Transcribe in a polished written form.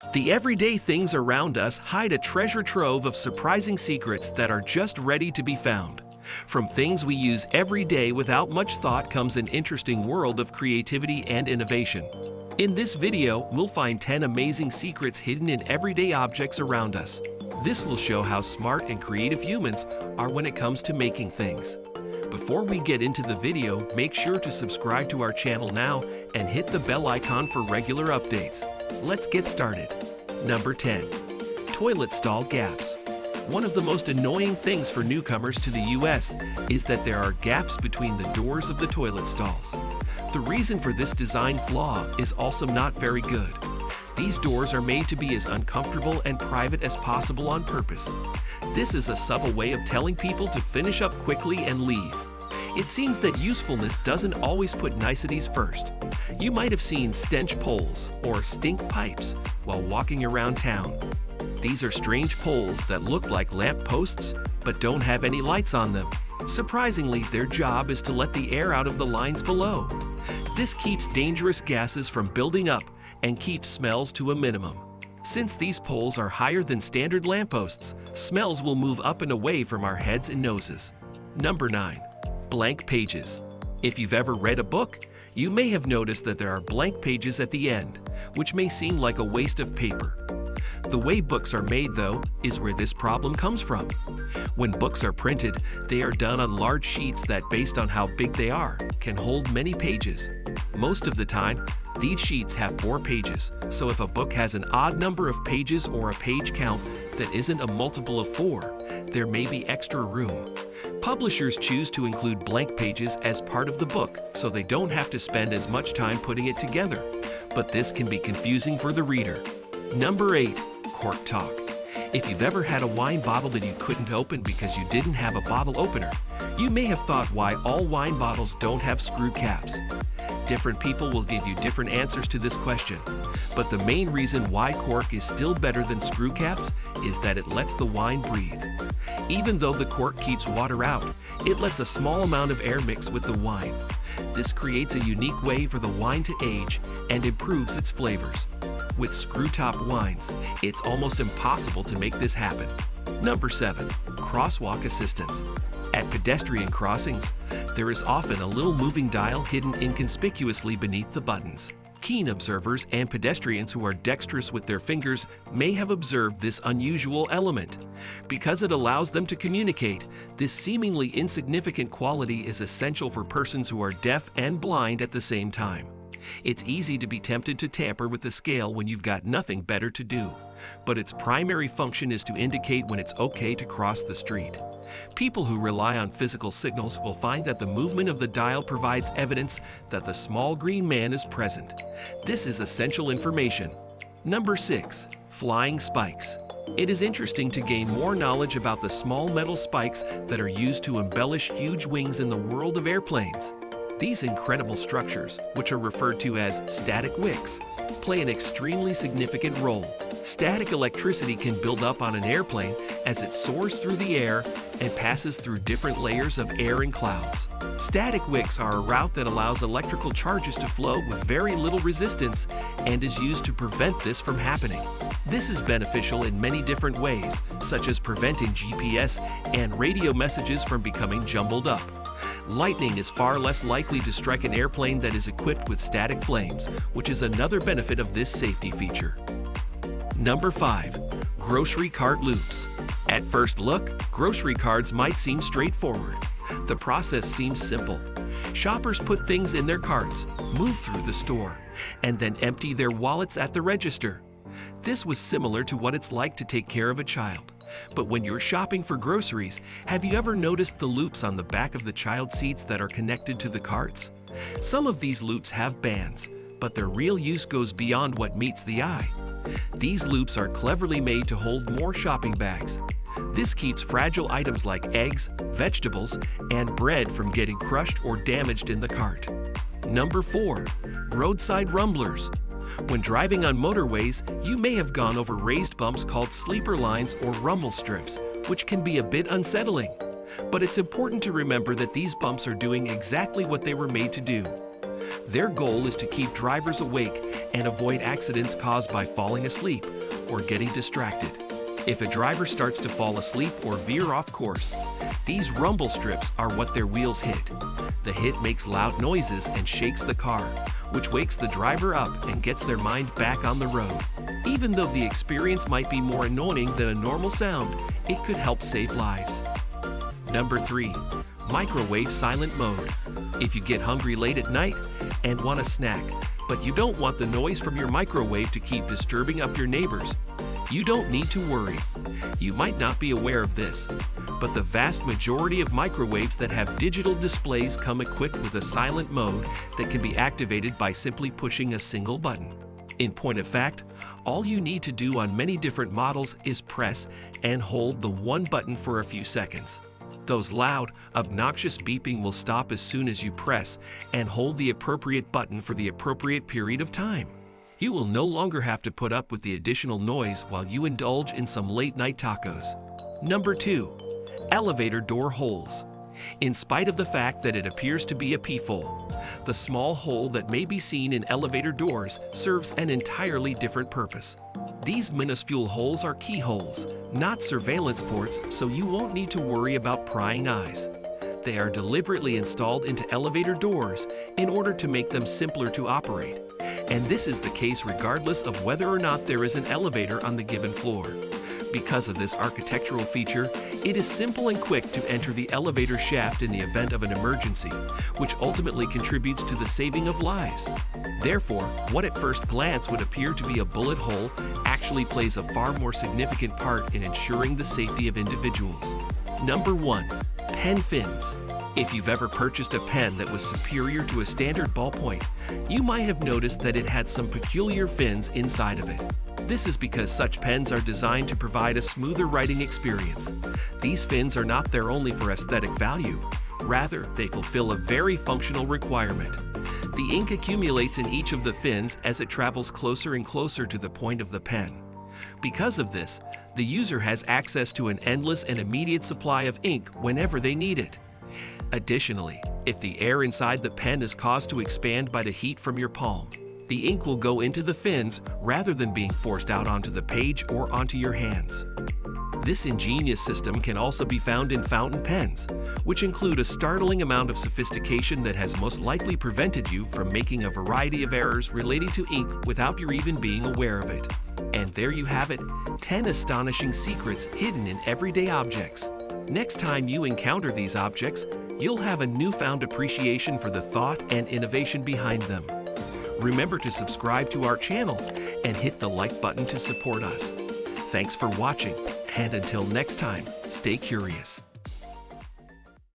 The everyday things around us hide a treasure trove of surprising secrets that are just ready to be found. From things we use every day without much thought comes an interesting world of creativity and innovation. In this video, we'll find 10 amazing secrets hidden in everyday objects around us. This will show how smart and creative humans are when it comes to making things. Before we get into the video, make sure to subscribe to our channel now and hit the bell icon for regular updates. Let's get started. Number 10. Toilet stall gaps. One of the most annoying things for newcomers to the US is that there are gaps between the doors of the toilet stalls. The reason for this design flaw is also not very good. These doors are made to be as uncomfortable and private as possible on purpose. This is a subtle way of telling people to finish up quickly and leave. It seems that usefulness doesn't always put niceties first. You might have seen stench poles or stink pipes while walking around town. These are strange poles that look like lamp posts but don't have any lights on them. Surprisingly, their job is to let the air out of the lines below. This keeps dangerous gases from building up and keeps smells to a minimum. Since these poles are higher than standard lampposts, smells will move up and away from our heads and noses. Number 9. Blank pages. If you've ever read a book, you may have noticed that there are blank pages at the end, which may seem like a waste of paper. The way books are made, though, is where this problem comes from. When books are printed, they are done on large sheets that, based on how big they are, can hold many pages. Most of the time, these sheets have 4 pages, so if a book has an odd number of pages or a page count that isn't a multiple of 4, there may be extra room. Publishers choose to include blank pages as part of the book so they don't have to spend as much time putting it together, but this can be confusing for the reader. Number 8. Cork talk. If you've ever had a wine bottle that you couldn't open because you didn't have a bottle opener, you may have thought why all wine bottles don't have screw caps. Different people will give you different answers to this question, but the main reason why cork is still better than screw caps is that it lets the wine breathe. Even though the cork keeps water out, it lets a small amount of air mix with the wine. This creates a unique way for the wine to age and improves its flavors. With screw-top wines, it's almost impossible to make this happen. Number 7. Crosswalk assistance. At pedestrian crossings, there is often a little moving dial hidden inconspicuously beneath the buttons. Keen observers and pedestrians who are dexterous with their fingers may have observed this unusual element. Because it allows them to communicate, this seemingly insignificant quality is essential for persons who are deaf and blind at the same time. It's easy to be tempted to tamper with the scale when you've got nothing better to do, but its primary function is to indicate when it's okay to cross the street. People who rely on physical signals will find that the movement of the dial provides evidence that the small green man is present. This is essential information. Number 6. Flying spikes. It is interesting to gain more knowledge about the small metal spikes that are used to embellish huge wings in the world of airplanes. These incredible structures, which are referred to as static wicks, play an extremely significant role. Static electricity can build up on an airplane as it soars through the air and passes through different layers of air and clouds. Static wicks are a route that allows electrical charges to flow with very little resistance and is used to prevent this from happening. This is beneficial in many different ways, such as preventing GPS and radio messages from becoming jumbled up. Lightning is far less likely to strike an airplane that is equipped with static flames, which is another benefit of this safety feature. Number 5. Grocery cart loops. At first look, grocery carts might seem straightforward. The process seems simple. Shoppers put things in their carts, move through the store, and then empty their wallets at the register. This was similar to what it's like to take care of a child. But when you're shopping for groceries, have you ever noticed the loops on the back of the child seats that are connected to the carts? Some of these loops have bands, but their real use goes beyond what meets the eye. These loops are cleverly made to hold more shopping bags. This keeps fragile items like eggs, vegetables, and bread from getting crushed or damaged in the cart. Number 4. Roadside rumblers. When driving on motorways, you may have gone over raised bumps called sleeper lines or rumble strips, which can be a bit unsettling. But it's important to remember that these bumps are doing exactly what they were made to do. Their goal is to keep drivers awake and avoid accidents caused by falling asleep or getting distracted. If a driver starts to fall asleep or veer off course, these rumble strips are what their wheels hit. The hit makes loud noises and shakes the car, which wakes the driver up and gets their mind back on the road. Even though the experience might be more annoying than a normal sound, it could help save lives. Number 3. Microwave silent mode. If you get hungry late at night and want a snack, but you don't want the noise from your microwave to keep disturbing up your neighbors, you don't need to worry. You might not be aware of this, but the vast majority of microwaves that have digital displays come equipped with a silent mode that can be activated by simply pushing a single button. In point of fact, all you need to do on many different models is press and hold the one button for a few seconds. Those loud, obnoxious beeping will stop as soon as you press and hold the appropriate button for the appropriate period of time. You will no longer have to put up with the additional noise while you indulge in some late-night tacos. Number 2. Elevator door holes. In spite of the fact that it appears to be a peephole, the small hole that may be seen in elevator doors serves an entirely different purpose. These minuscule holes are keyholes, not surveillance ports, so you won't need to worry about prying eyes. They are deliberately installed into elevator doors in order to make them simpler to operate. And this is the case regardless of whether or not there is an elevator on the given floor. Because of this architectural feature, it is simple and quick to enter the elevator shaft in the event of an emergency, which ultimately contributes to the saving of lives. Therefore, what at first glance would appear to be a bullet hole actually plays a far more significant part in ensuring the safety of individuals. Number 1. Pen fins. If you've ever purchased a pen that was superior to a standard ballpoint, you might have noticed that it had some peculiar fins inside of it. This is because such pens are designed to provide a smoother writing experience. These fins are not there only for aesthetic value. Rather, they fulfill a very functional requirement. The ink accumulates in each of the fins as it travels closer and closer to the point of the pen. Because of this, the user has access to an endless and immediate supply of ink whenever they need it. Additionally, if the air inside the pen is caused to expand by the heat from your palm, the ink will go into the fins rather than being forced out onto the page or onto your hands. This ingenious system can also be found in fountain pens, which include a startling amount of sophistication that has most likely prevented you from making a variety of errors relating to ink without your even being aware of it. And there you have it, 10 astonishing secrets hidden in everyday objects. Next time you encounter these objects, you'll have a newfound appreciation for the thought and innovation behind them. Remember to subscribe to our channel and hit the like button to support us. Thanks for watching, and until next time, stay curious.